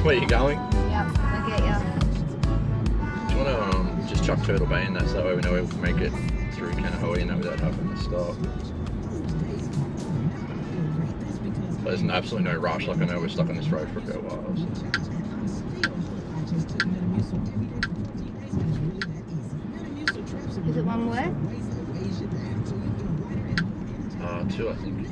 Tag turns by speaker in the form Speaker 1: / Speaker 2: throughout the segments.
Speaker 1: where you're going.
Speaker 2: Yep, I get ya.
Speaker 1: Do you want to just chuck Turtle Bay in that so that way we know we can make it through Kanahui and that without having to stop? But there's absolutely no rush. Like I know we're stuck on this road for a good while. So.
Speaker 2: Is it one word?
Speaker 1: 2, I think.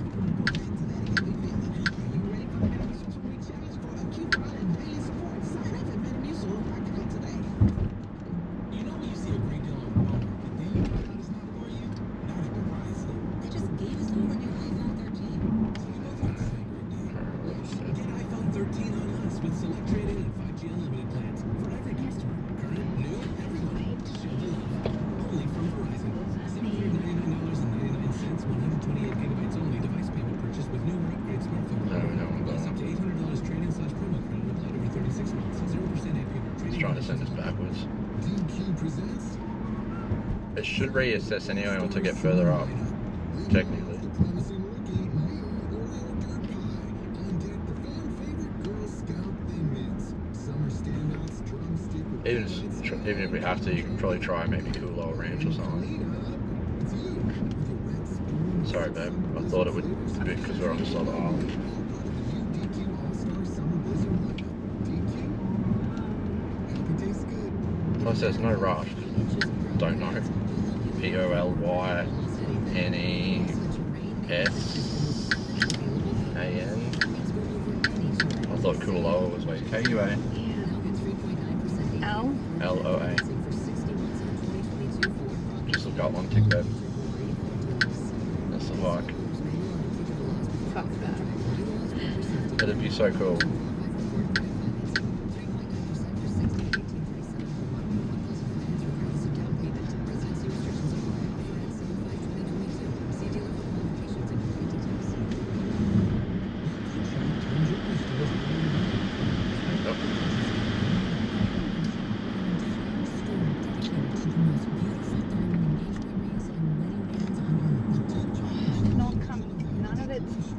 Speaker 1: It should reassess anyway once I get further up, technically. Even if we have to, you can probably try maybe Kualoa Ranch or something. Sorry babe, I thought it would be because we're on this other island. Plus there's no rush. Don't know. Polynesian. I thought Kualoa was like K-U-A. L-O-A. Just look up one tick there. That's the hike.
Speaker 2: Fuck that.
Speaker 1: It'd be so cool.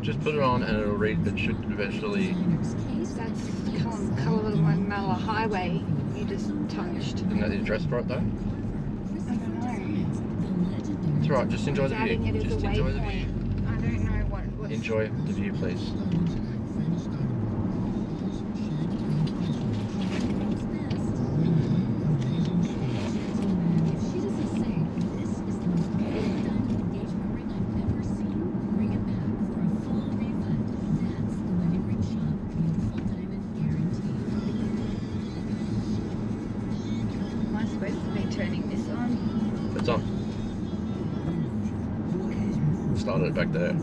Speaker 1: Just put it on and it'll read. It should eventually.
Speaker 2: That's Kualoa Highway you just touched.
Speaker 1: Isn't that the address for it though?
Speaker 2: I don't know.
Speaker 1: It's alright, just enjoy the view. Just enjoy the view.
Speaker 2: I don't know what.
Speaker 1: Enjoy the view, please. It's on. Started it back there.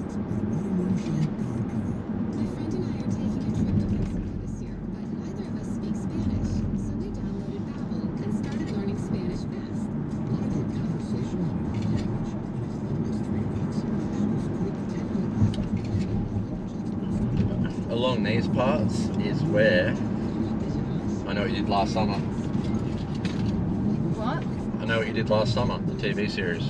Speaker 1: Along these parts is where I know what you did last summer.
Speaker 2: What?
Speaker 1: I know what you did last summer, the TV series.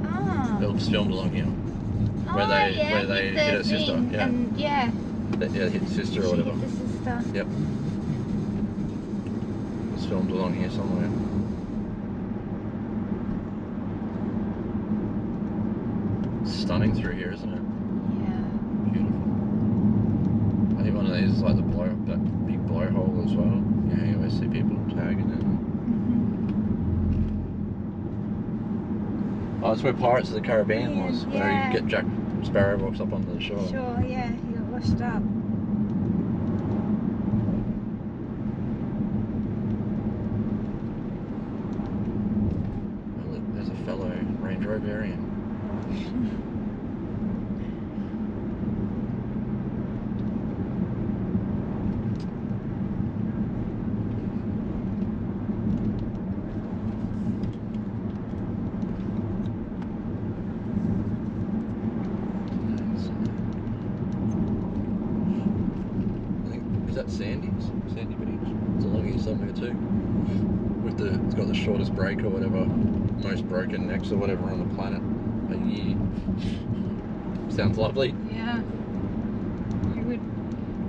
Speaker 2: Ah.
Speaker 1: It was filmed along here. Where they hit her sister. Yeah.
Speaker 2: Yeah.
Speaker 1: Yeah, hit sister or whatever.
Speaker 2: Hit the sister.
Speaker 1: Yep. It was filmed along here somewhere. Stunning through here, isn't it?
Speaker 2: Yeah.
Speaker 1: Beautiful. I think one of these is like the that big blowhole as well. Yeah, you always see people tagging it. Oh, that's where Pirates of the Caribbean was, where you get Jack Sparrow walks up onto the shore.
Speaker 2: Sure, yeah, he got washed up.
Speaker 1: Oh, look, there's a fellow Range Roverian. Sandy Beach. It's along here somewhere too. It's got the shortest break or whatever, most broken necks or whatever on the planet a year. Sounds lovely.
Speaker 2: Yeah. Who would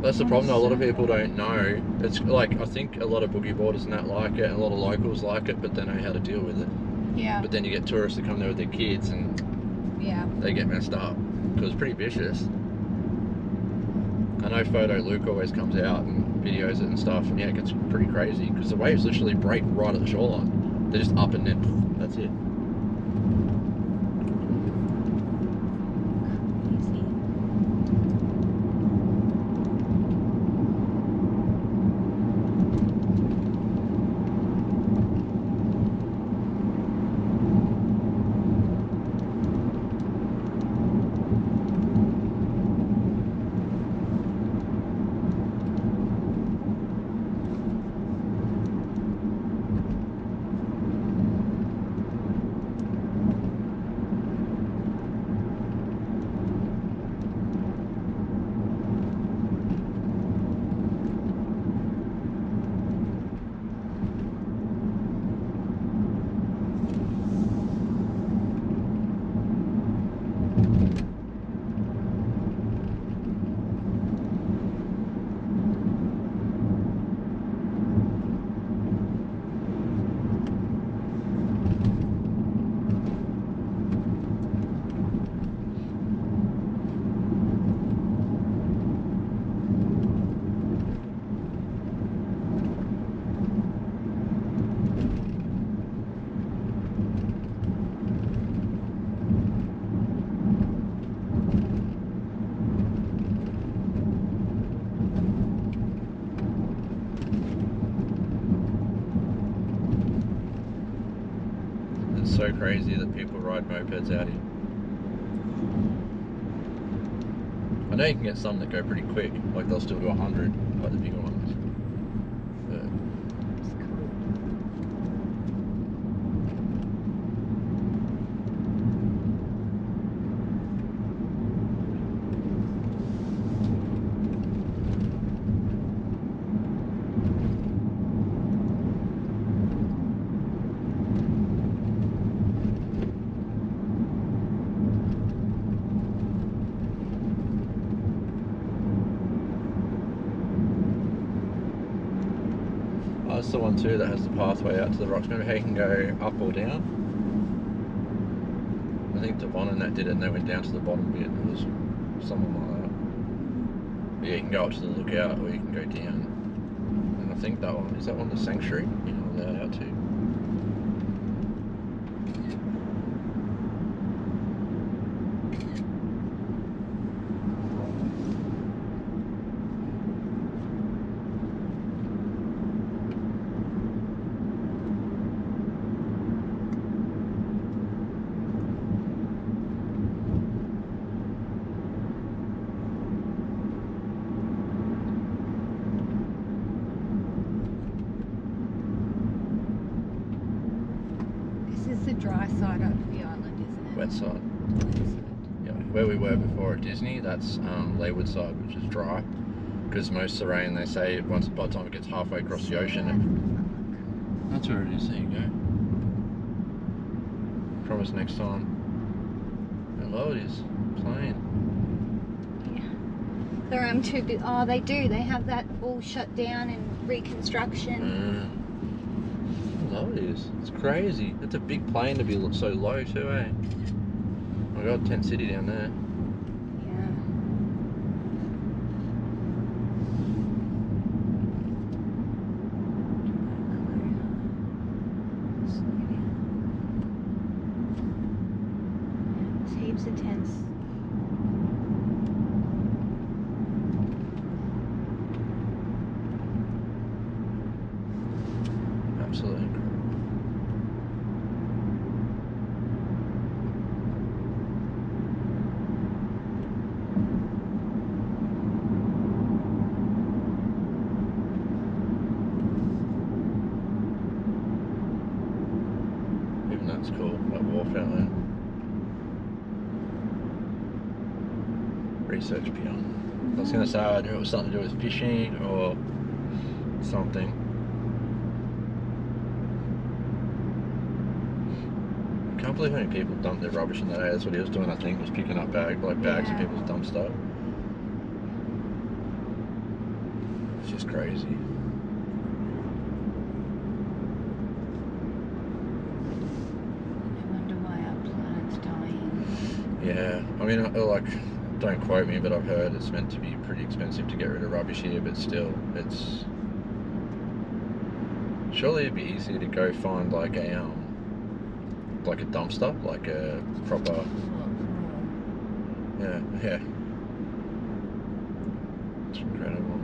Speaker 1: That's the problem though, a lot of people don't know. It's like, I think a lot of boogie boarders and that like it, and a lot of locals like it, but they know how to deal with it.
Speaker 2: Yeah.
Speaker 1: But then you get tourists that come there with their kids and they get messed up, because it's pretty vicious. I know Photo Luke always comes out and videos it and stuff, and yeah, it gets pretty crazy, because the waves literally break right at the shoreline. They're just up and then that's it. It's so crazy that people ride mopeds out here. I know you can get some that go pretty quick, like they'll still do 100, like the bigger ones. But that's the one too that has the pathway out to the rocks. Remember how you can go up or down? I think Devon and that did it, and they went down to the bottom bit. It was something like that. But yeah, you can go up to the lookout, or you can go down. And I think that one, is that one the sanctuary? You know, allowed out to.
Speaker 2: The dry side of the island, isn't it?
Speaker 1: Wet side.
Speaker 2: Wet side.
Speaker 1: Yeah, where we were before at Disney, that's Leeward side, which is dry. Because most of the rain, they say, by the time it gets halfway across the ocean, that's where it is. There you go. Promise next time. Hello, it is plain.
Speaker 2: Yeah. They're too big. Oh, they do. They have that all shut down and reconstruction.
Speaker 1: Low it is. It's crazy. It's a big plane to be so low too, eh? Oh my god, tent city down there.
Speaker 2: Yeah. There's heaps of tents.
Speaker 1: Absolutely incredible. Even that's cool, that wharf out there. Research beyond. I was going to say I knew it was something to do with fishing or something. I can't believe how many people dumped their rubbish in that area. That's what he was doing, I think, was picking up bags of people's dump stuff. just crazy.
Speaker 2: I wonder why our planet's dying.
Speaker 1: Yeah, I mean, like, don't quote me, but I've heard it's meant to be pretty expensive to get rid of rubbish here, but still, it's... Surely it'd be easier to go find like a dumpster, like a proper... Yeah. It's incredible.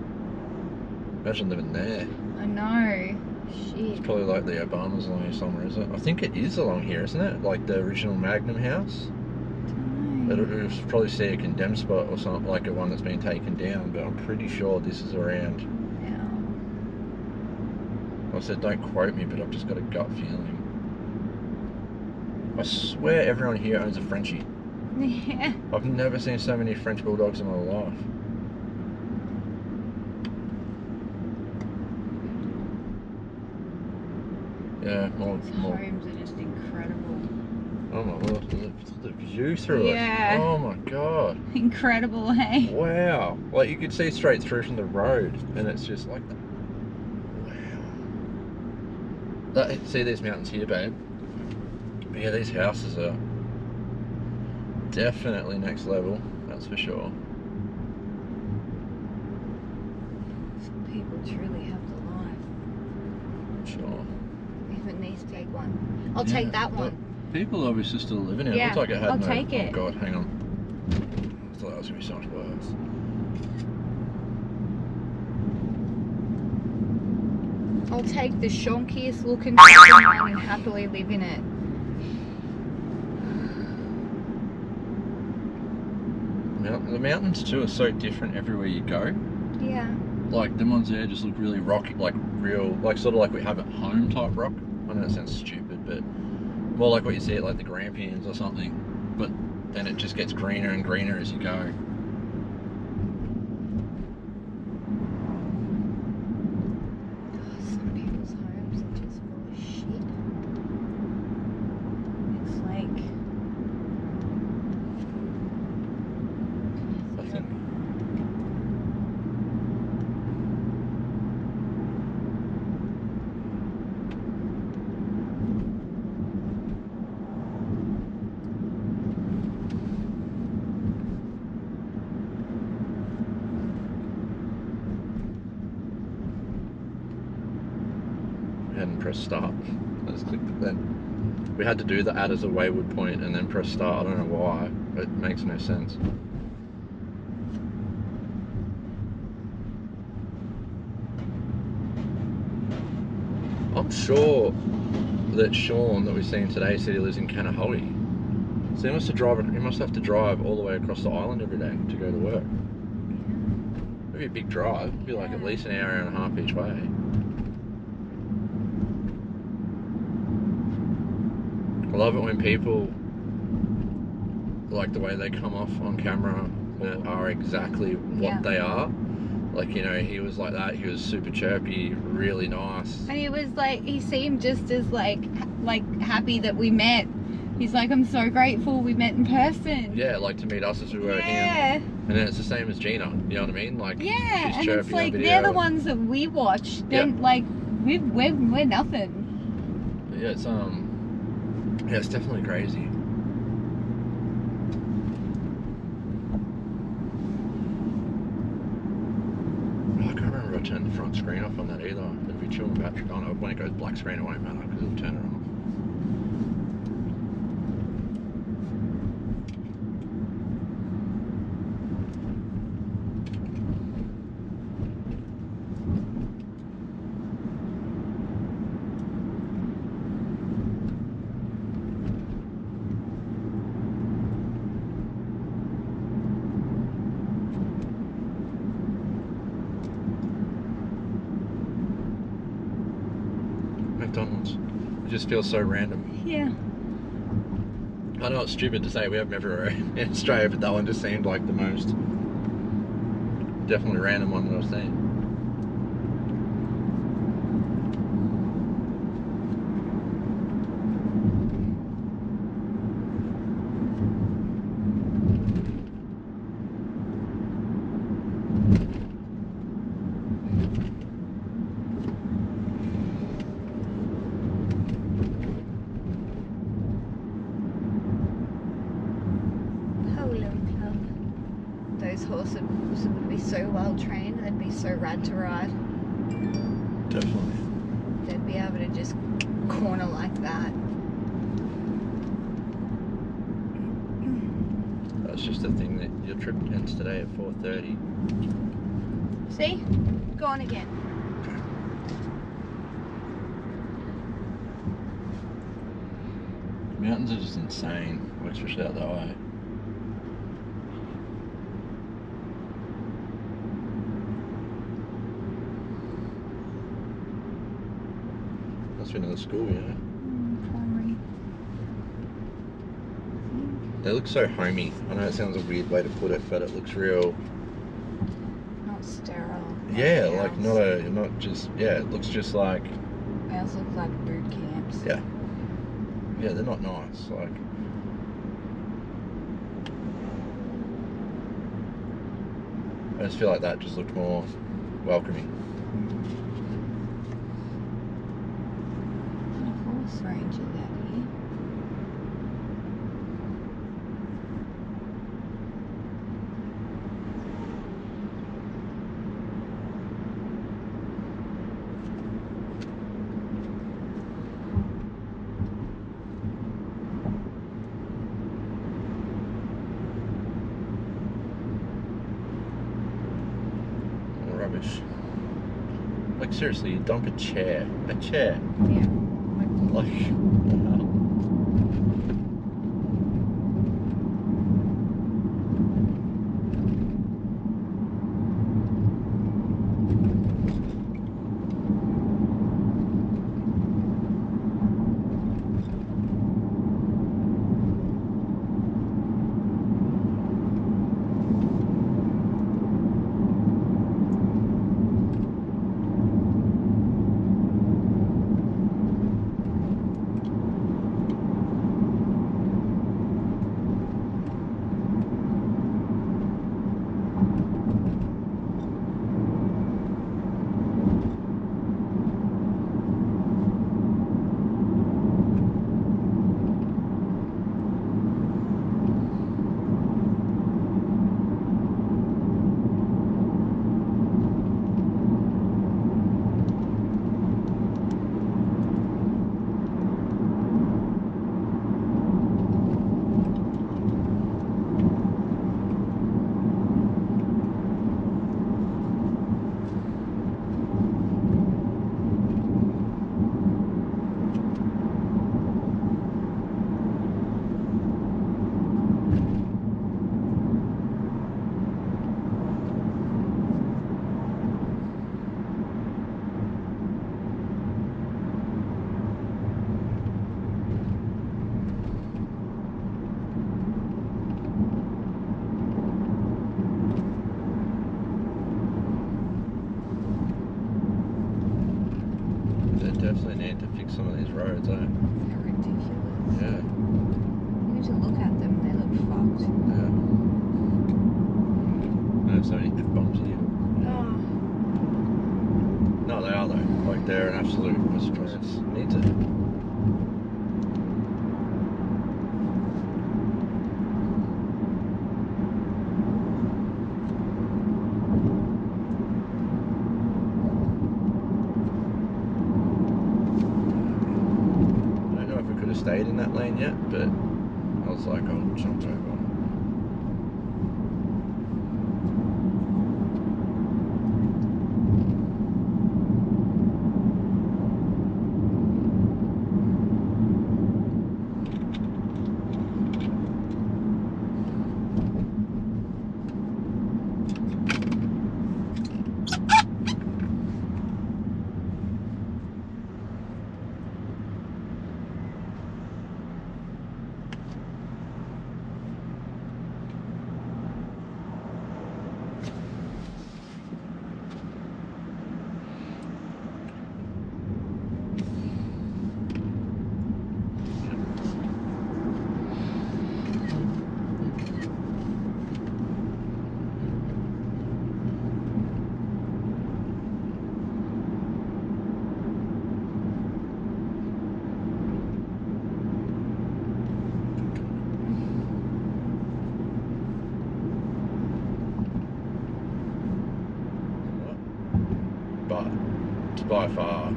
Speaker 1: Imagine living there.
Speaker 2: I know. Shit.
Speaker 1: It's probably like the Obamas along here somewhere, is it? I think it is along here, isn't it? Like the original Magnum house. It'll probably see a condemned spot or something, like a one that's been taken down, but I'm pretty sure this is around. Yeah. I said don't quote me, but I've just got a gut feeling. I swear everyone here owns a Frenchie.
Speaker 2: Yeah.
Speaker 1: I've never seen so many French bulldogs in my life. Yeah, more.
Speaker 2: Homes are just incredible.
Speaker 1: Oh my lord, the view through it.
Speaker 2: Yeah.
Speaker 1: Oh my god.
Speaker 2: Incredible, hey?
Speaker 1: Wow. Like you could see straight through from the road and it's just like that. Wow. See these mountains here, babe? But yeah, these houses are definitely next level, that's for sure.
Speaker 2: Some people truly have the life.
Speaker 1: Sure.
Speaker 2: Even these take one. I'll take that one.
Speaker 1: People are obviously still living in it.
Speaker 2: Yeah,
Speaker 1: Looks like it had
Speaker 2: I'll take it.
Speaker 1: Oh god, hang on. I thought that was going to be so much worse.
Speaker 2: I'll take the shonkiest looking one and happily live in it.
Speaker 1: The mountains too are so different everywhere you go.
Speaker 2: Yeah.
Speaker 1: Like them ones there just look really rocky, like real, like sort of like we have at home type rock. I know that sounds stupid, but more like what you see at like the Grampians or something. But then it just gets greener and greener as you go.
Speaker 2: Some people's homes are just full of shit. It's like...
Speaker 1: I think. Hadn't pressed start. Let's click then. We had to do the add as a wayward point and then press start. I don't know why. It makes no sense. I'm sure that Sean that we've seen today said he lives in Kanahoe. So he must have to drive all the way across the island every day to go to work. It'd be a big drive. It'd be like at least an hour and a half each way. I love it when people, like the way they come off on camera, that are exactly what they are. Like, you know, he was like that. He was super chirpy, really nice.
Speaker 2: And he was like, he seemed just as like happy that we met. He's like, I'm so grateful we met in person.
Speaker 1: Yeah, like to meet us as we were him. And then it's the same as Gina, you know what I mean? Like, she's
Speaker 2: and
Speaker 1: chirpy
Speaker 2: it's like
Speaker 1: on
Speaker 2: they're the
Speaker 1: video.
Speaker 2: ones that we watch. Then like we're nothing.
Speaker 1: Yeah, it's definitely crazy. I can't remember if I turned the front screen off on that either. It'd be chilling battery. Oh no, when it goes black screen it won't matter because it'll turn it on. McDonald's. It just feels so random.
Speaker 2: Yeah.
Speaker 1: I know it's stupid to say we have them everywhere in Australia, but that one just seemed like the most definitely random one that I've seen.
Speaker 2: horse would be so well trained. They'd be so rad to ride.
Speaker 1: Definitely.
Speaker 2: They'd be able to just corner like that.
Speaker 1: That's just the thing that your trip ends today at 4:30.
Speaker 2: See? Gone again.
Speaker 1: Mountains are just insane, especially out that way. Must be another school, yeah.
Speaker 2: Primary.
Speaker 1: They look so homey. I know it sounds a weird way to put it, but it looks real.
Speaker 2: Not sterile.
Speaker 1: Yeah, like it looks just like.
Speaker 2: Ours look like boot camps.
Speaker 1: Yeah. Yeah, they're not nice. Like. I just feel like that just looked more welcoming.
Speaker 2: Horse ranges out here.
Speaker 1: Rubbish. Like seriously, you dump a chair.
Speaker 2: Yeah.
Speaker 1: Like, wow. Definitely need to fix some of these roads, eh?
Speaker 2: They're ridiculous.
Speaker 1: Yeah.
Speaker 2: You need to look at them, they look fucked.
Speaker 1: Yeah. I have so many F-bombs here.
Speaker 2: Oh.
Speaker 1: No, they are though. Like they're an absolute mischoice. Need to. Stayed in that lane yet, but I was like, I'll jump over. by far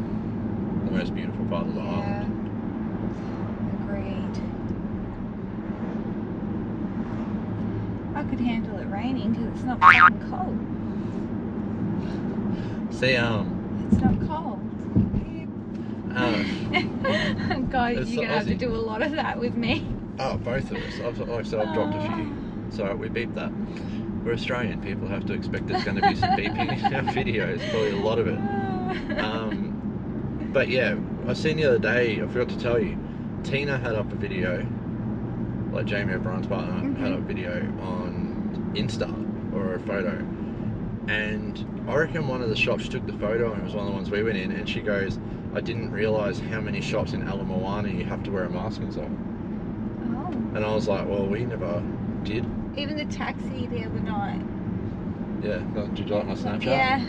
Speaker 1: the most beautiful part of the island.
Speaker 2: Agreed. I could handle it raining because it's not fucking cold.
Speaker 1: See,
Speaker 2: It's not cold. God, you're gonna have to do a lot of that with me.
Speaker 1: Oh, both of us. Like I said, I've dropped a few. So we beeped that. We're Australian, people have to expect there's going to be some beeping in our videos, probably a lot of it. But yeah, I seen the other day, I forgot to tell you, Tina had up a video, like Jamie O'Brien's partner, had up a video on Insta, or a photo. And I reckon one of the shops she took the photo, and it was one of the ones we went in, and she goes, I didn't realise how many shops in Aloha you have to wear a mask inside. Oh. And I was like, well, we never did.
Speaker 2: Even the taxi the other night.
Speaker 1: Yeah, did you like my Snapchat?
Speaker 2: Yeah.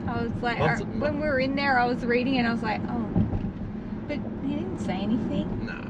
Speaker 2: I was like, when we were in there, I was reading and I was like, oh. But he didn't say anything.
Speaker 1: Nah.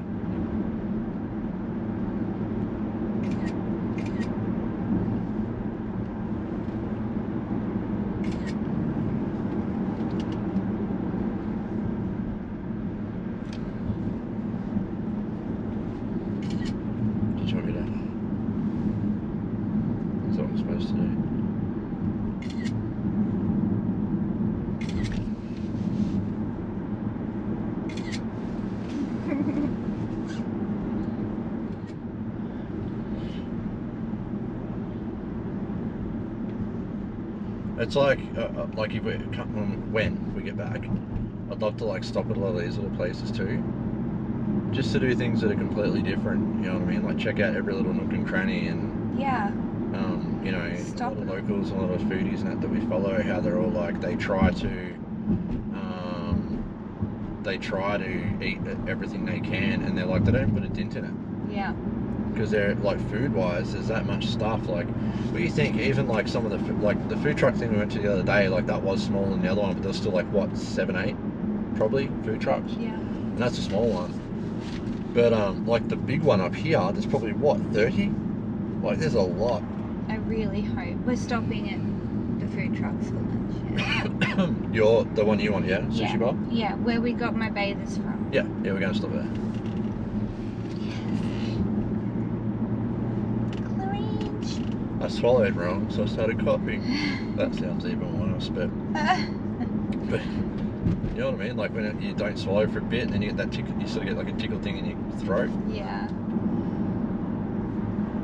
Speaker 1: It's like if we when we get back, I'd love to like stop at a lot of these little places too, just to do things that are completely different. You know what I mean? Like check out every little nook and cranny, and you know, a lot of locals, a lot of foodies and that we follow, how they're all like they try to eat everything they can, and they're like they don't put a dent in it.
Speaker 2: Yeah.
Speaker 1: Because they're like food-wise, there's that much stuff. Like, what do you think? Even like some of the food truck thing we went to the other day, like that was smaller than the other one, but there's still like what 7, 8, probably food trucks.
Speaker 2: Yeah.
Speaker 1: And that's a small one. But like the big one up here, there's probably what 30. Like there's a lot.
Speaker 2: I really hope we're stopping at the food trucks for lunch.
Speaker 1: Yeah. The one you want, yeah? Sushi bar?
Speaker 2: Yeah, where we got my bathers from.
Speaker 1: Yeah, we're gonna stop there. I swallowed wrong, so I started coughing. That sounds even worse, but you know what I mean? Like when you don't swallow for a bit, and then you get that tickle, you sort of get like a tickle thing in your throat.
Speaker 2: Yeah.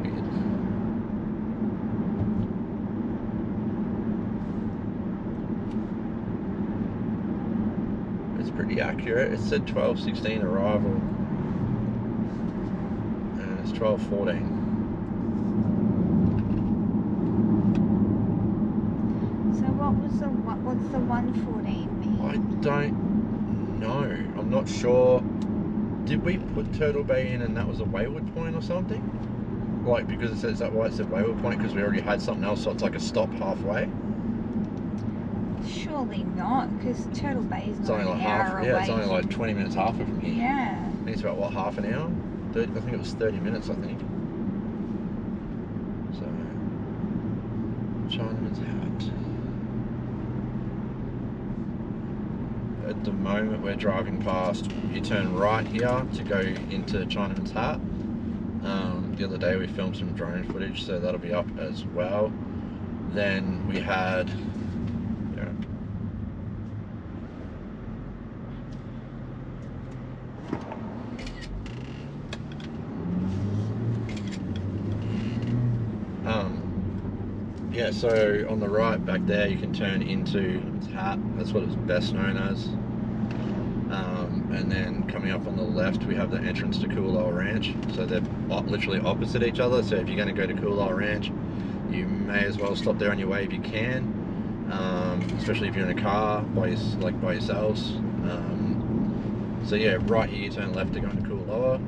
Speaker 1: Weird. It's pretty accurate. It said 12:16 arrival, and it's 12:14.
Speaker 2: What's the 1:14 mean?
Speaker 1: I don't know. I'm not sure. Did we put Turtle Bay in and that was a waywood point or something? Like, because it says that why it said waywood point, because we already had something else, so it's like a stop halfway?
Speaker 2: Surely not, because Turtle Bay is not
Speaker 1: only like
Speaker 2: an hour away.
Speaker 1: Yeah, it's only like 20 minutes halfway from here.
Speaker 2: Yeah.
Speaker 1: I think it's about, what, half an hour? I think it was 30 minutes, I think. So, Chinaman's Hat. At the moment we're driving past, you turn right here to go into Chinaman's Hat. The other day we filmed some drone footage, so that'll be up as well. Then we had, so on the right back there you can turn into Hat, that's what it's best known as. And then coming up on the left we have the entrance to Kualoa Ranch, so they're literally opposite each other. So if you're going to go to Kualoa Ranch, you may as well stop there on your way if you can, especially if you're in a car by yourselves. So yeah, right here you turn left to go into Kualoa,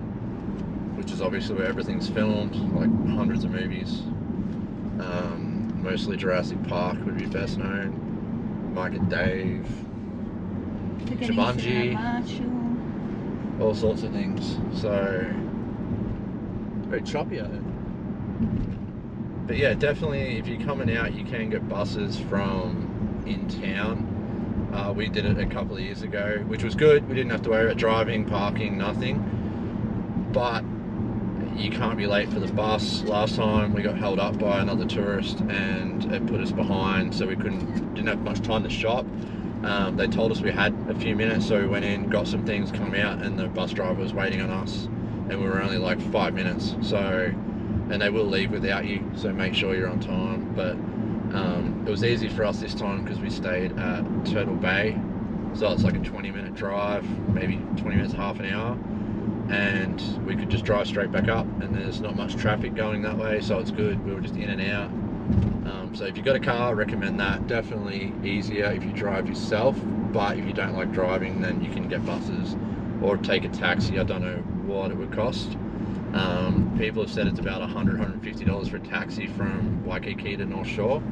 Speaker 1: which is obviously where everything's filmed, like hundreds of movies. Mostly Jurassic Park would be best known, Mike and Dave, Jumanji, all sorts of things. So very choppy out there. But yeah, definitely if you're coming out, you can get buses from in town. We did it a couple of years ago, which was good. We didn't have to worry about driving, parking, nothing. But you can't be late for the bus. Last time we got held up by another tourist and it put us behind, so we didn't have much time to shop. They told us we had a few minutes, so we went in, got some things, come out, and the bus driver was waiting on us, and we were only like 5 minutes. So, and they will leave without you, so make sure you're on time. But it was easy for us this time because we stayed at Turtle Bay, so it's like a 20-minute drive, maybe 20 minutes, half an hour, and we could just drive straight back up, and there's not much traffic going that way, so it's good. We were just in and out. So if you've got a car, I recommend that. Definitely easier if you drive yourself, but if you don't like driving, then you can get buses or take a taxi. I don't know what it would cost. People have said it's about $100, $150 for a taxi from Waikiki to North Shore.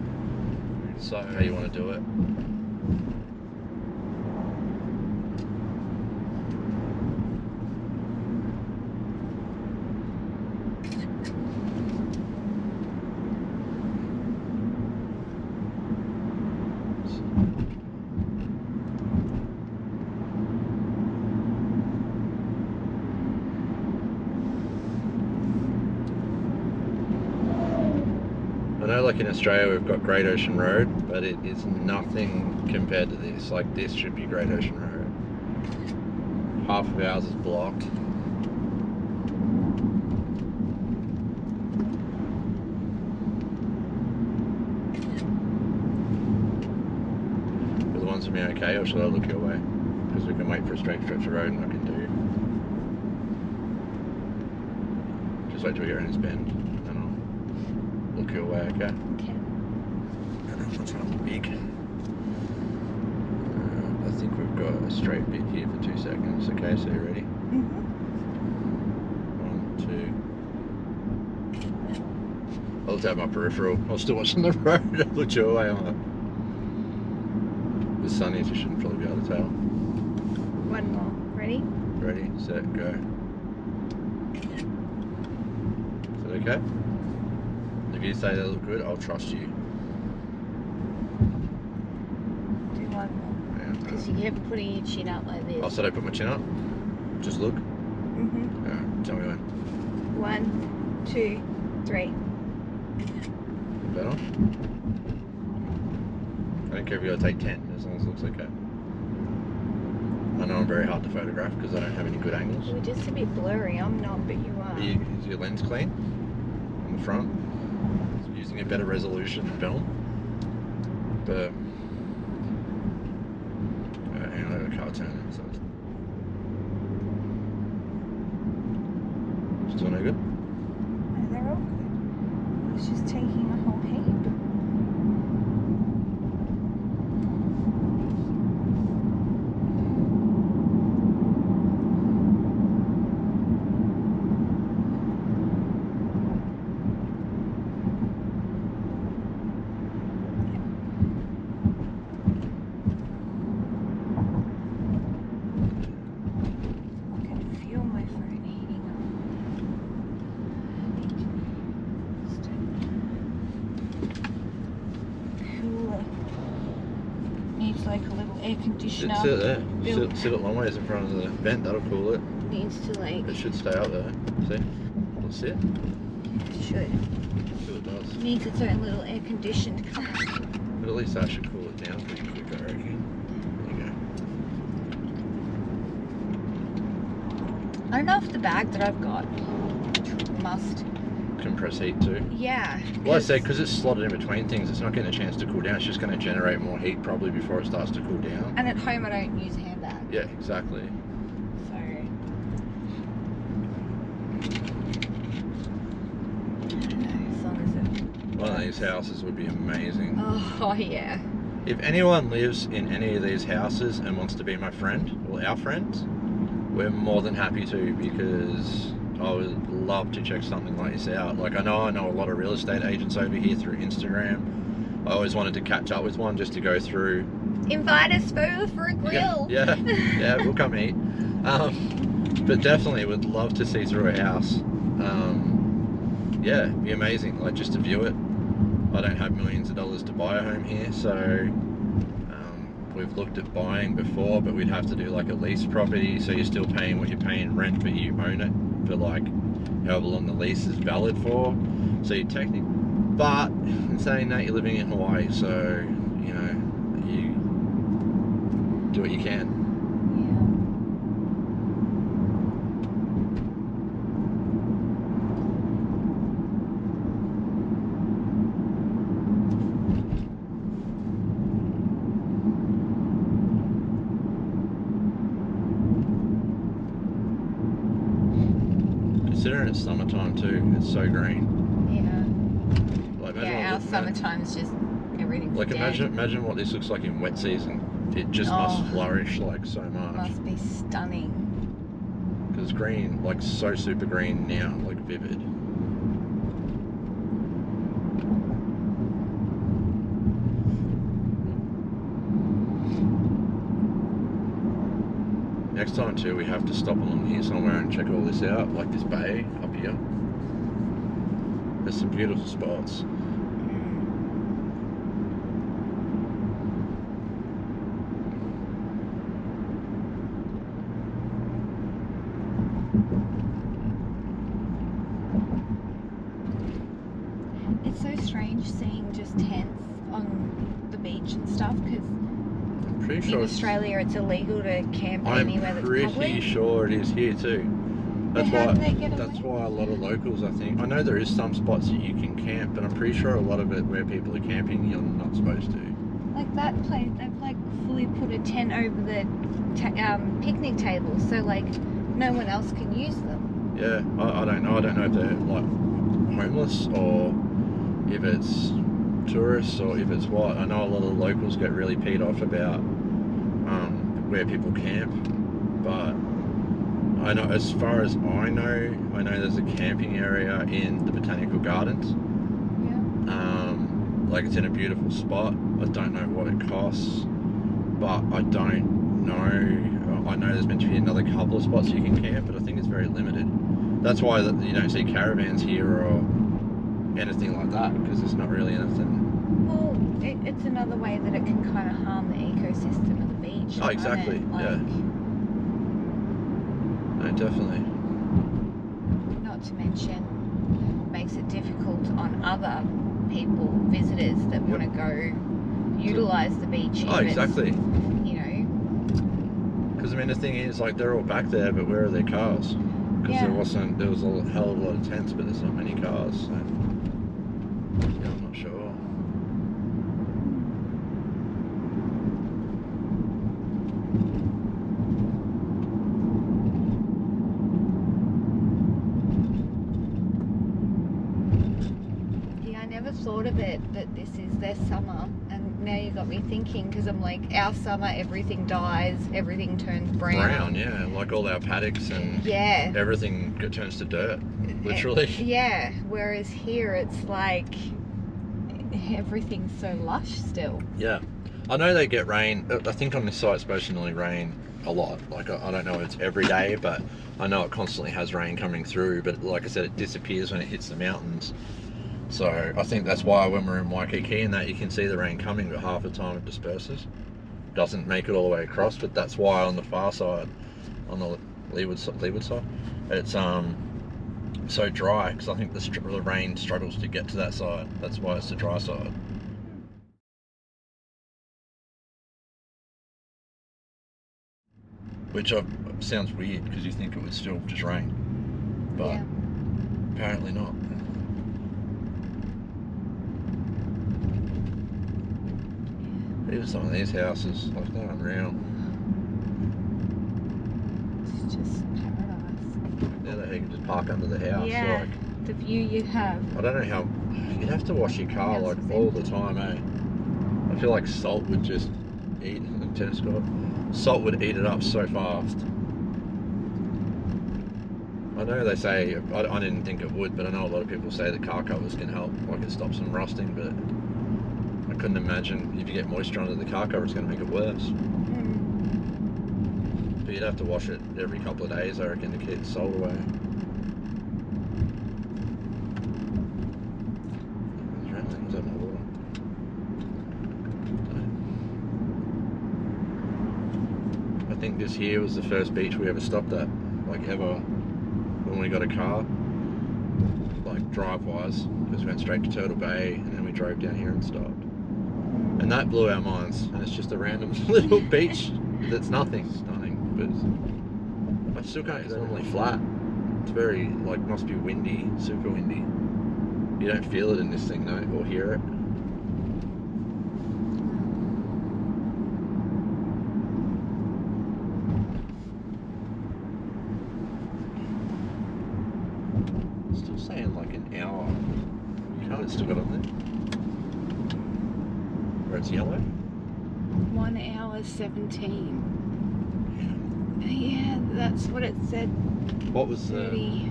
Speaker 1: So how you want to do it. I know, like in Australia we've got Great Ocean Road, but it is nothing compared to this. Like, this should be Great Ocean Road. Half of ours is blocked. Are the ones for me okay, or should I look your way? Because we can wait for a straight stretch of road and I can do. Just wait till we get around this bend. Look your way, okay?
Speaker 2: Okay.
Speaker 1: What's not big? I think we've got a straight bit here for 2 seconds. Okay, so you ready?
Speaker 2: Mm-hmm.
Speaker 1: 1, 2. I'll tap my peripheral. I was still watching the road. I looked your way on it. The sun is, you shouldn't probably be able to tell.
Speaker 2: One more. Ready?
Speaker 1: Ready, set, go. Is that okay? If you say they look good, I'll trust you.
Speaker 2: Do one more. Because you kept putting your chin up like this.
Speaker 1: Oh, so I put my chin up? Just look?
Speaker 2: Mm-hmm.
Speaker 1: Alright, tell me when.
Speaker 2: 1, 2, 3.
Speaker 1: Better? I don't care if you gotta take 10, as long as it looks okay. I know I'm very hard to photograph because I don't have any good angles.
Speaker 2: You're just a bit blurry, I'm not, but you are.
Speaker 1: Is your lens clean? On the front? Using a better resolution film, but hang on, I got a car turning, so still no good.
Speaker 2: No, they're all good. I was just taking a whole heap. Like a little air conditioner.
Speaker 1: Sit there. Sit it long ways in front of the vent. That'll cool it.
Speaker 2: Needs to like.
Speaker 1: It should stay up there. See? Let's sit.
Speaker 2: It should.
Speaker 1: See what it does.
Speaker 2: Needs its own little air conditioned car.
Speaker 1: But at least that should cool it down pretty quick, I reckon. There you go.
Speaker 2: I don't know if the bag that I've got must
Speaker 1: compress heat too.
Speaker 2: Yeah.
Speaker 1: Well, I say because it's slotted in between things, it's not getting a chance to cool down. It's just going to generate more heat probably before it starts to cool down.
Speaker 2: And at home I don't use a handbag.
Speaker 1: Yeah, exactly.
Speaker 2: So. I don't know, as long as it.
Speaker 1: One of these houses would be amazing.
Speaker 2: Oh yeah.
Speaker 1: If anyone lives in any of these houses and wants to be my friend or our friends, we're more than happy to, because I would love to check something like this out. Like, I know a lot of real estate agents over here through Instagram. I always wanted to catch up with one just to go through.
Speaker 2: Invite us for a grill.
Speaker 1: Yeah, we'll come eat. But definitely would love to see through a house. Yeah, it'd be amazing, like just to view it. I don't have millions of dollars to buy a home here, so we've looked at buying before, but we'd have to do like a lease property, so you're still paying what you're paying rent, but you own it for like however long the lease is valid for. So you technically, but in saying that, you're living in Hawaii, so you know, you do what you can. Considering it's summertime too, it's so green.
Speaker 2: Yeah.
Speaker 1: Like,
Speaker 2: yeah, our summertime's just everything's
Speaker 1: like
Speaker 2: dead.
Speaker 1: imagine what this looks like in wet season. It just must flourish like so much.
Speaker 2: Must be stunning.
Speaker 1: Because it's green, like so super green now, like vivid. Next time too, we have to stop along here somewhere and check all this out, like this bay up here. There's some beautiful spots.
Speaker 2: It's so strange seeing just tents on the beach and stuff, because in Australia it's illegal to camp anywhere that's public.
Speaker 1: I'm pretty sure it is here too. That's why a lot of locals, I think, I know there is some spots that you can camp, but I'm pretty sure a lot of it where people are camping, you're not supposed to.
Speaker 2: Like that place, they've like fully put a tent over the picnic table, so like no one else can use them.
Speaker 1: Yeah, I don't know. I don't know if they're like homeless or if it's tourists or if it's what. I know a lot of the locals get really peed off about where people camp, but I know, as far as I know there's a camping area in the Botanical Gardens. Yeah. Like it's in a beautiful spot. I don't know what it costs, but I don't know. I know there's meant to be another couple of spots you can camp, but I think it's very limited. That's why you don't see caravans here or anything like that, because it's not really anything.
Speaker 2: Well, it's another way that it can kind of harm the ecosystem of the beach.
Speaker 1: Oh, exactly.
Speaker 2: Like,
Speaker 1: yeah. No, definitely.
Speaker 2: Not to mention, it makes it difficult on other people, visitors that want to go utilise the beach.
Speaker 1: Oh, exactly.
Speaker 2: You know.
Speaker 1: Because I mean, the thing is, like, they're all back there, but where are their cars? Because there was a hell of a lot of tents, but there's not many cars. So. Yeah, I'm not sure.
Speaker 2: Yeah, I never thought of it that this is their summer, and now you got me thinking, because I'm like, our summer everything dies, everything turns brown.
Speaker 1: Brown, yeah, like all our paddocks and everything turns to dirt, literally.
Speaker 2: Yeah, whereas here it's like everything's so lush still.
Speaker 1: Yeah, I know they get rain. I think on this site it's supposed to normally rain a lot. Like I don't know if it's every day, but I know it constantly has rain coming through, but like I said, it disappears when it hits the mountains. So I think that's why when we're in Waikiki and that, you can see the rain coming, but half the time it disperses. Doesn't make it all the way across, but that's why on the far side, on the leeward side, it's so dry, because I think the rain struggles to get to that side. That's why it's the dry side. Which sounds weird, because you think it would still just rain, but apparently not. Even some of these houses, like, they're unreal.
Speaker 2: It's just paradise.
Speaker 1: Yeah, you can just park under the house.
Speaker 2: Yeah,
Speaker 1: like,
Speaker 2: the view you have.
Speaker 1: I don't know how, you'd have to wash your car like all the time, eh? I feel like salt would just eat the tennis court. Salt would eat it up so fast. I know they say, I didn't think it would, but I know a lot of people say that car covers can help, like it stops them rusting, but I couldn't imagine if you get moisture under the car cover, it's going to make it worse. But you'd have to wash it every couple of days, I reckon, to keep the salt away. this here was the first beach we ever stopped at, like ever, when we got a car, like drive-wise, because we went straight to Turtle Bay and then we drove down here and stopped. And that blew our minds, and it's just a random little beach that's nothing stunning, but I still can't, it's normally flat. It's very, like, must be windy, super windy. You don't feel it in this thing though, or hear it. Still saying like an hour. Oh, it's still got on there. Where it's yellow?
Speaker 2: 1 hour 17. Yeah, that's what it said.
Speaker 1: What was
Speaker 2: 30.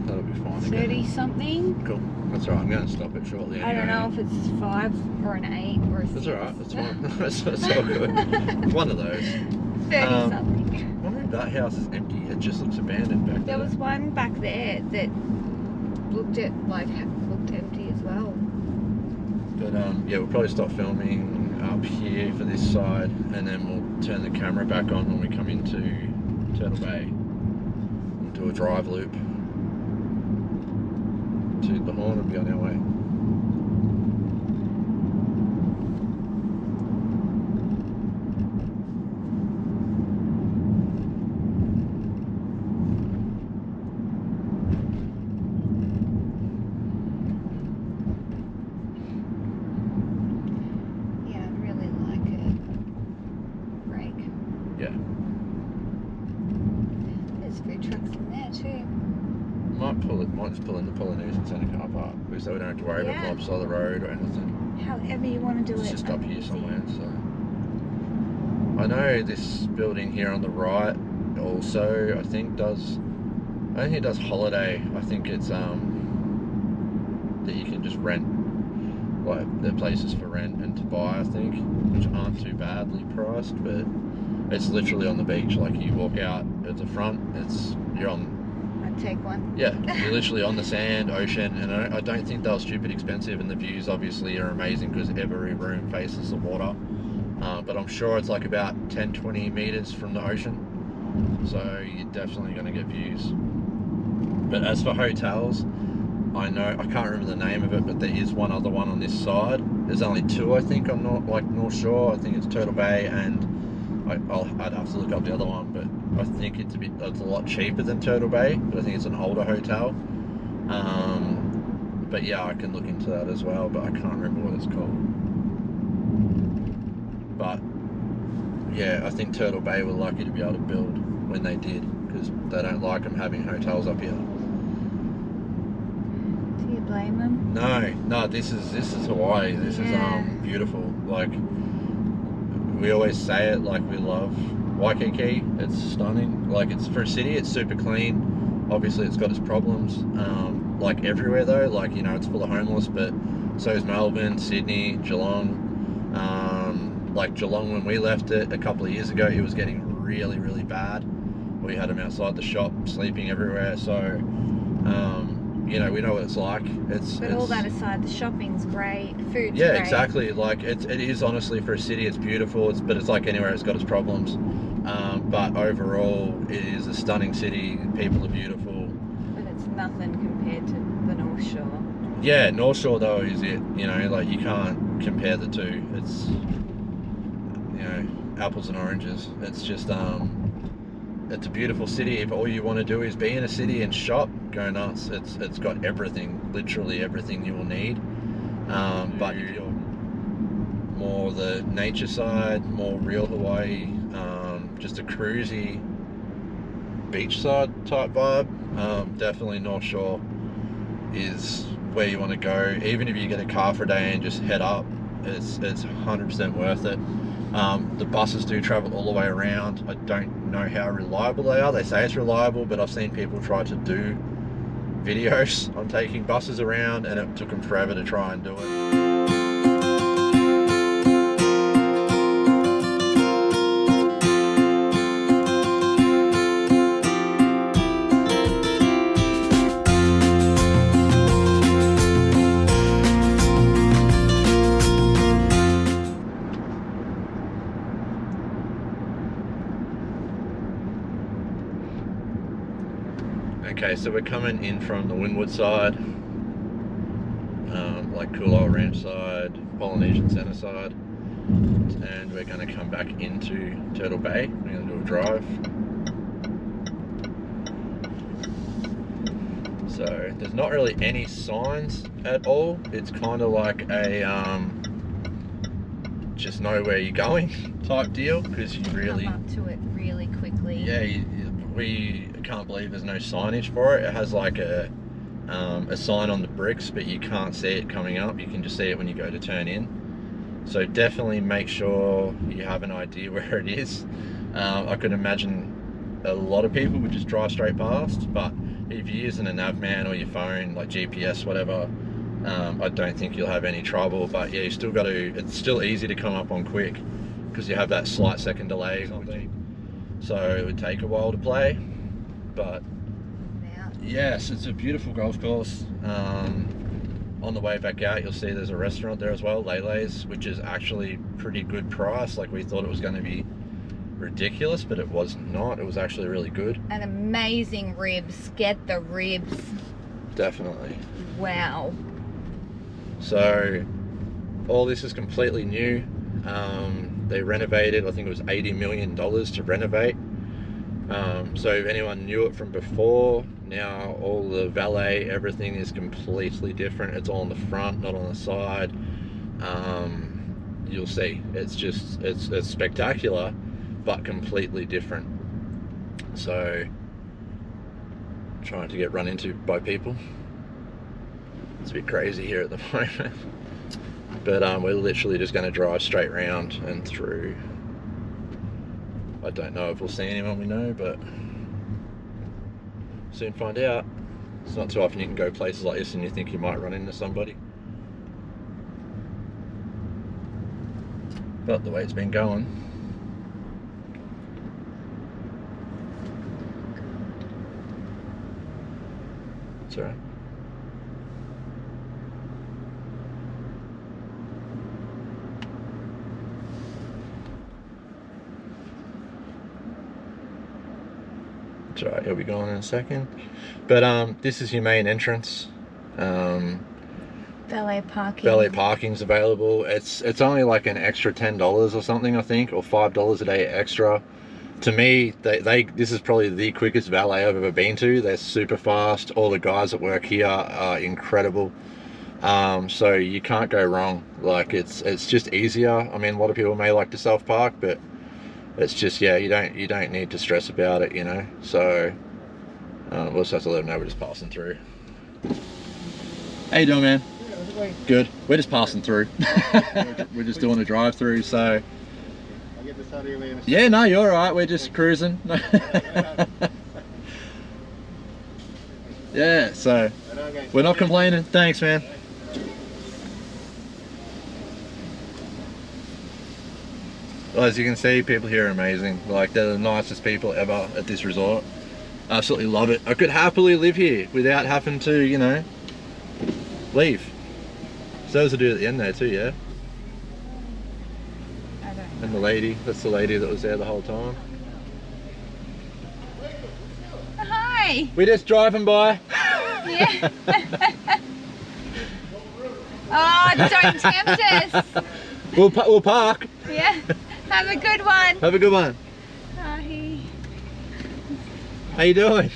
Speaker 1: That'll be fine.
Speaker 2: 30 something.
Speaker 1: Cool. That's alright. I'm going to stop it shortly. Anyway.
Speaker 2: I don't know if it's 5 or an 8 or a 6.
Speaker 1: That's alright. That's fine. That's all good. One of those.
Speaker 2: 30 something.
Speaker 1: I wonder if that house is empty. It just looks abandoned back there.
Speaker 2: There was one back there that looked empty as well.
Speaker 1: But yeah, we'll probably stop filming up here for this side, and then we'll turn the camera back on when we come into Turtle Bay. We'll do a drive loop to the Horn and be on our way. Might just pull in the Polynesian Centre car park, because we don't have to worry about blobs on the road or anything.
Speaker 2: However you want to do it.
Speaker 1: It's just up here somewhere. So I know this building here on the right also, I think it does holiday. I think it's that you can just rent, like they're places for rent and to buy, I think, which aren't too badly priced, but it's literally on the beach. Like you walk out at the front, you're on.
Speaker 2: Take one.
Speaker 1: Yeah, you're literally on the sand, ocean, and I don't think they're stupid expensive, and the views obviously are amazing because every room faces the water. But I'm sure it's like about 10-20 meters from the ocean, so you're definitely going to get views. But as for hotels, I can't remember the name of it, but there is one other one on this side. There's only 2, I think, on North Shore. I think it's Turtle Bay, and I'd have to look up the other one, but I think it's a lot cheaper than Turtle Bay, but I think it's an older hotel. But yeah, I can look into that as well, but I can't remember what it's called. But yeah, I think Turtle Bay were lucky to be able to build when they did, because they don't like them having hotels up here.
Speaker 2: Do you blame them?
Speaker 1: No, this is Hawaii. This is beautiful. Like, we always say it, like, we love Waikiki. It's stunning. Like, it's for a city, it's super clean. Obviously it's got its problems, like everywhere though. Like, you know, it's full of homeless, but so is Melbourne, Sydney, Geelong. Like Geelong, when we left it a couple of years ago, it was getting really, really bad. We had them outside the shop, sleeping everywhere. So you know, we know what it's like. But
Speaker 2: all that aside, the shopping's great, food's great.
Speaker 1: Yeah, exactly. Like, it is honestly, for a city, it's beautiful. But it's like anywhere, it's got its problems. But overall, it is a stunning city. People are beautiful.
Speaker 2: But it's nothing compared to the North Shore.
Speaker 1: Yeah, North Shore though is it. You know, like, you can't compare the two. It's, you know, apples and oranges. It's just it's a beautiful city. If all you want to do is be in a city and shop, go nuts. It's got everything, literally everything you will need. But if you're more the nature side, more real Hawaii, just a cruisy beachside type vibe, definitely North Shore is where you want to go. Even if you get a car for a day and just head up, it's 100% worth it. The buses do travel all the way around. I don't know how reliable they are. They say it's reliable, but I've seen people try to do videos on taking buses around, and it took them forever to try and do it. so we're coming in from the Windward side, like Kualoa Ranch side, Polynesian Centre side, and we're going to come back into Turtle Bay. We're going to do a drive. So there's not really any signs at all. It's kind of like a just know where you're going type deal, because you really
Speaker 2: come up to it really quickly.
Speaker 1: Yeah, we can't believe there's no signage for it. It has like a sign on the bricks, but you can't see it coming up. You can just see it when you go to turn in. So definitely make sure you have an idea where it is. I could imagine a lot of people would just drive straight past, but if you're using a Navman or your phone, like GPS, whatever, I don't think you'll have any trouble. But yeah, you still got to, it's still easy to come up on quick because you have that slight second delay or something. So it would take a while to play, but yes, it's a beautiful golf course. On the way back out, you'll see there's a restaurant there as well, Lele's, which is actually pretty good price. Like, we thought it was going to be ridiculous, but it was not. It was actually really good. And
Speaker 2: amazing ribs. Get the ribs. Definitely. Wow.
Speaker 1: So all this is completely new. They renovated, I think it was $80 million to renovate. So if anyone knew it from before, now all the valet, everything is completely different. It's all on the front, not on the side. You'll see, it's just, it's spectacular, but completely different. So trying to get run into by people. It's a bit crazy here at the moment. But we're literally just going to drive straight round and through. I don't know if we'll see anyone we know, but soon find out. It's not too often you can go places like this and you think you might run into somebody. But the way it's been going, it's alright. It's alright, he'll be gone in a second. But this is your main entrance.
Speaker 2: Valet parking.
Speaker 1: Valet parking's available. It's only like an extra $10 or something, I think, or $5 a day extra. To me, this is probably the quickest valet I've ever been to. They're super fast. All the guys that work here are incredible. So you can't go wrong. Like, it's just easier. I mean, a lot of people may like to self-park, but it's just, yeah, you don't need to stress about it, you know. So we'll just have to let them know we're just passing through. How you doing, man? Good. We're just passing through. We're just doing a drive-through, so.
Speaker 3: I'll get this out of your way in a second.
Speaker 1: Yeah, no, you're all right. We're just cruising. Yeah, so we're not complaining. Thanks, man. Well, as you can see, people here are amazing. Like, they're the nicest people ever at this resort. Absolutely love it. I could happily live here without having to, you know, leave. So there's a dude at the end there too, yeah?
Speaker 2: I don't know.
Speaker 1: And the lady, that's the lady that was there the whole time.
Speaker 2: Hi!
Speaker 1: We're just driving by.
Speaker 2: Yeah. Oh, don't tempt us.
Speaker 1: We'll park.
Speaker 2: Yeah. Have a good one.
Speaker 1: Have a good one.
Speaker 2: Hi.
Speaker 1: How you doing?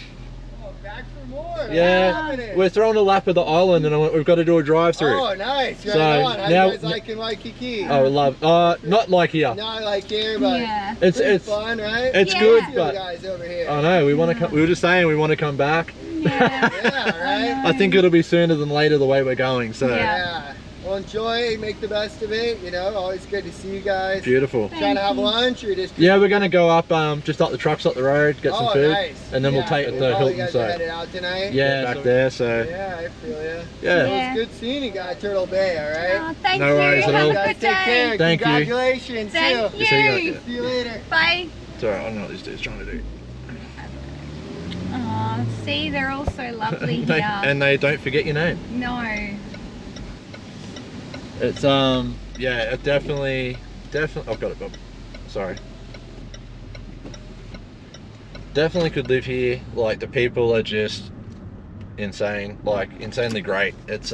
Speaker 3: Oh, back for more.
Speaker 1: Yeah, we're throwing a lap of the island and we've got to do a drive-through.
Speaker 3: Oh, nice. Right
Speaker 1: So
Speaker 3: on. How
Speaker 1: now,
Speaker 3: you guys like in Waikiki?
Speaker 1: Oh, love. Not like here.
Speaker 3: Not like here, but
Speaker 2: Yeah.
Speaker 3: it's fun, right?
Speaker 1: It's
Speaker 2: Yeah.
Speaker 1: good,
Speaker 3: You
Speaker 1: but
Speaker 3: guys over here.
Speaker 1: I know we want to. We were just saying we want to come back.
Speaker 2: Yeah.
Speaker 3: Yeah, right?
Speaker 1: I think it'll be sooner than later the way we're going. So
Speaker 2: Yeah.
Speaker 3: Yeah. Well, enjoy, make the best of it, you know, always good to see you guys.
Speaker 1: beautiful.
Speaker 3: Trying to have lunch or just...
Speaker 1: Yeah, we're gonna go up, just up the trucks up the road, get some food,
Speaker 3: nice.
Speaker 1: and then we'll take the
Speaker 3: all you
Speaker 1: Hilton
Speaker 3: guys are
Speaker 1: side.
Speaker 3: headed out tonight?
Speaker 1: Yeah, back there. So
Speaker 3: Yeah, I feel ya.
Speaker 1: yeah.
Speaker 3: Well, it's good seeing you guys, Turtle Bay, alright?
Speaker 2: Oh, thank
Speaker 1: No
Speaker 2: you.
Speaker 1: worries at
Speaker 2: Have
Speaker 1: all.
Speaker 2: a
Speaker 3: Guys,
Speaker 2: good
Speaker 3: take care.
Speaker 2: day.
Speaker 1: Thank you.
Speaker 3: Congratulations,
Speaker 2: Thank
Speaker 3: too.
Speaker 2: you.
Speaker 3: See you later.
Speaker 2: Bye.
Speaker 1: It's alright. I don't know what this dude's trying to do.
Speaker 2: Oh, see, they're all so lovely
Speaker 1: They-
Speaker 2: here.
Speaker 1: and they don't forget your name.
Speaker 2: No.
Speaker 1: It's yeah, it definitely. I've got it, Bob. Sorry. Definitely could live here. Like, the people are just insane, like insanely great. It's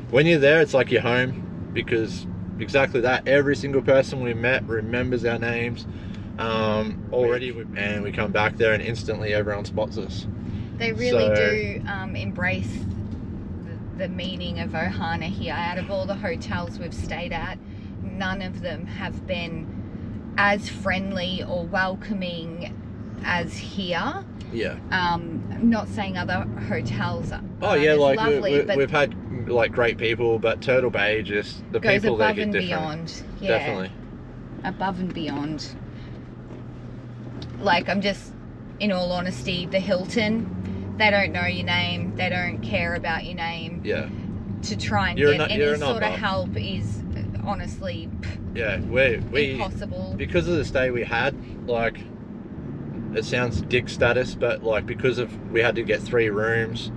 Speaker 1: when you're there, it's like you're home, because exactly that, every single person we met remembers our names already, and we come back there and instantly everyone spots us.
Speaker 2: They really do embrace the meaning of Ohana here. Out of all the hotels we've stayed at, none of them have been as friendly or welcoming as here.
Speaker 1: Yeah.
Speaker 2: Not saying other hotels
Speaker 1: oh yeah, like
Speaker 2: lovely,
Speaker 1: we've had like great people, but Turtle Bay, just the
Speaker 2: goes
Speaker 1: people there
Speaker 2: above
Speaker 1: get
Speaker 2: and
Speaker 1: different.
Speaker 2: beyond. Yeah,
Speaker 1: Definitely.
Speaker 2: Above and beyond. Like, I'm just, in all honesty, the Hilton, they don't know your name, they don't care about your name.
Speaker 1: Yeah.
Speaker 2: To try and get any sort of help is honestly,
Speaker 1: yeah, we
Speaker 2: impossible.
Speaker 1: Because of the stay we had, like, it sounds dick status, but like, because of we had to get 3 rooms,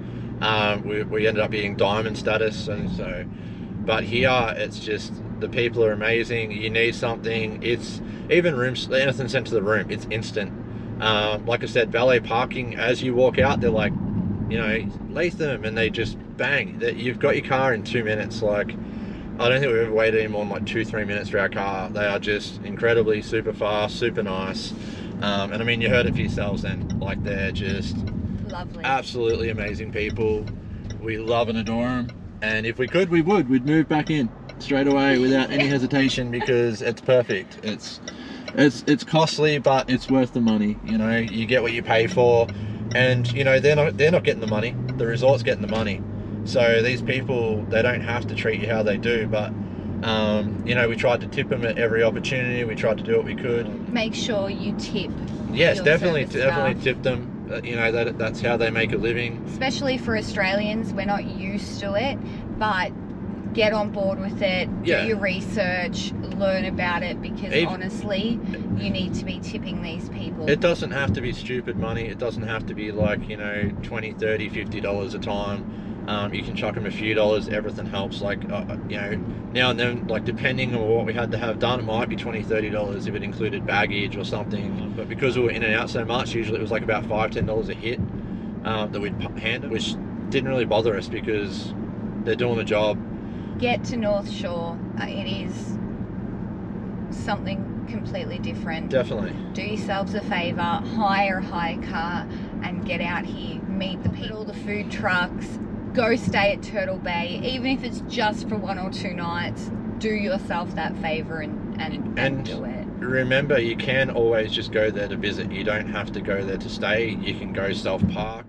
Speaker 1: we ended up being diamond status, and so, but here it's just, the people are amazing. You need something, it's even rooms, anything sent to the room, it's instant. Like I said, valet parking, as you walk out, they're like, you know, Latham, and they just bang, that you've got your car in 2 minutes. Like, I don't think we've ever waited any more than like 2-3 minutes for our car. They are just incredibly super fast, super nice. And I mean, you heard it for yourselves then, like, they're just
Speaker 2: lovely, absolutely
Speaker 1: amazing people. We love and adore them, and if we could, we'd move back in straight away without any hesitation, because it's perfect. It's costly, but it's worth the money. You know, you get what you pay for, and you know, they're not getting the money, the resort's getting the money. So these people, they don't have to treat you how they do, but you know, we tried to tip them at every opportunity. We tried to do what we could.
Speaker 2: Make sure you tip.
Speaker 1: Yes, definitely tip them. You know, that's how they make a living.
Speaker 2: Especially for Australians, we're not used to it, but get on board with it.
Speaker 1: Yeah.
Speaker 2: Do your research, learn about it, because honestly, you need to be tipping these people.
Speaker 1: It doesn't have to be stupid money. It doesn't have to be like, you know, $20, $30, $50 a time. You can chuck them a few dollars, everything helps. Like, you know, now and then, like, depending on what we had to have done, it might be $20, $30 if it included baggage or something. But because we were in and out so much, usually it was like about $5, $10 a hit that we'd handle, which didn't really bother us because they're doing the job.
Speaker 2: Get to North Shore. It is something completely different.
Speaker 1: Definitely.
Speaker 2: Do yourselves a favour, hire a car and get out here, meet the people, all the food trucks, go stay at Turtle Bay, even if it's just for 1 or 2 nights. Do yourself that favour and do it.
Speaker 1: Remember, you can always just go there to visit. You don't have to go there to stay. You can go self-park.